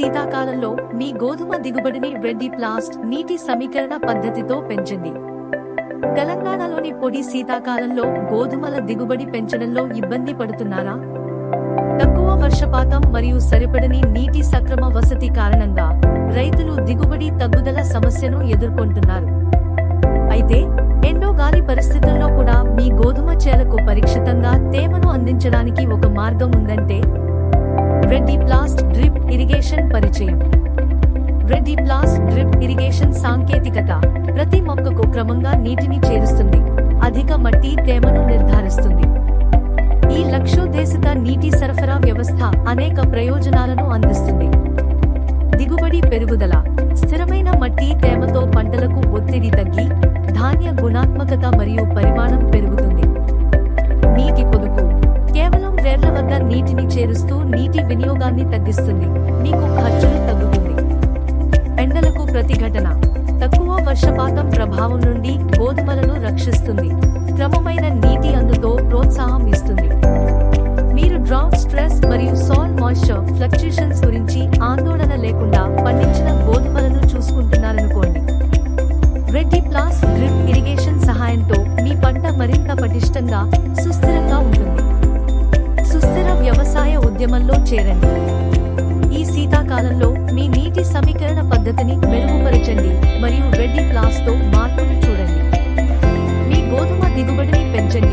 శీతాకాలంలో మీ గోధుమ దిగుబడిని రెడ్డి ప్లాస్ట్ నీటి సమీకరణ పద్ధతితో పెంచండి. తెలంగాణలోని పొడి శీతాకాలంలో గోధుమల దిగుబడి పెంచడంలో ఇబ్బంది పడుతున్నారా? తక్కువ వర్షపాతం మరియు సరిపడని నీటి సక్రమ వసతి కారణంగా రైతులు దిగుబడి తగ్గుదల సమస్యను ఎదుర్కొంటున్నారు. అయితే ఎండో గాలి పరిస్థితుల్లో కూడా మీ గోధుమ చేలకు పరీక్షితంగా తేమను అందించడానికి ఒక మార్గం ఉందంటే రెడ్డి ప్లాస్ట్ డ్రిప్ ఇరిగేషన్ పరిచయం. రెడ్డి ప్లాస్ట్ డ్రిప్ ఇరిగేషన్ సాంకేతికత ప్రతి మొక్కకు క్రమంగా నీటిని చేరుస్తుంది, అధిక మట్టి తేమను నిర్ధారిస్తుంది. ఈ లక్ష్యోద్దేశిత నీటి సరఫరా వ్యవస్థ అనేక ప్రయోజనాలను అందిస్తుంది. దిగుబడి పెరుగుదల, స్థిరమైన మట్టి తేమతో పంటలకు ఒత్తిడి తగ్గి ధాన్య గుణాత్మకత మరియు పరిమాణం పెరుగుతుంది. నీటి పొదుపు, కేవలం వేర్ల వద్ద నీటిని చేరుస్తూ నీటి వినియోగాన్ని తగ్గిస్తుంది, మీకు ఖర్చులు తగ్గుతుంది. ఎండలకు ప్రతిఘటన, తక్కువ వర్షపాతం ప్రభావం నుండి గోధుమలను రక్షిస్తుంది, క్రమమైన నీటి అందుతో ప్రోత్సాహం ఇస్తుంది. మీరు డ్రౌట్ స్ట్రెస్ మరియు సాయిల్ మాయిశ్చర్ ఫ్లక్చుయేషన్స్ గురించి ఆందోళన లేకుండా పండించిన గోధుమలను చూసుకుంటున్నారనుకోండి. రెడ్డి ప్లాస్ డ్రిప్ ఇరిగేషన్ సహాయంతో మీ పంట మరింత పటిష్టంగా, సుస్థిరంగా ఉంటుంది. సుస్థిర వ్యవసాయ ఉద్యమంలో చేరండి. ఈ శీతాకాలంలో మీ నీటి సమీకరణ పద్ధతిని మెరుగుపరచండి మరియు రెడ్డి ప్లాస్తో మార్పును చూడండి. మీ గోధుమ దిగుబడిని పెంచండి.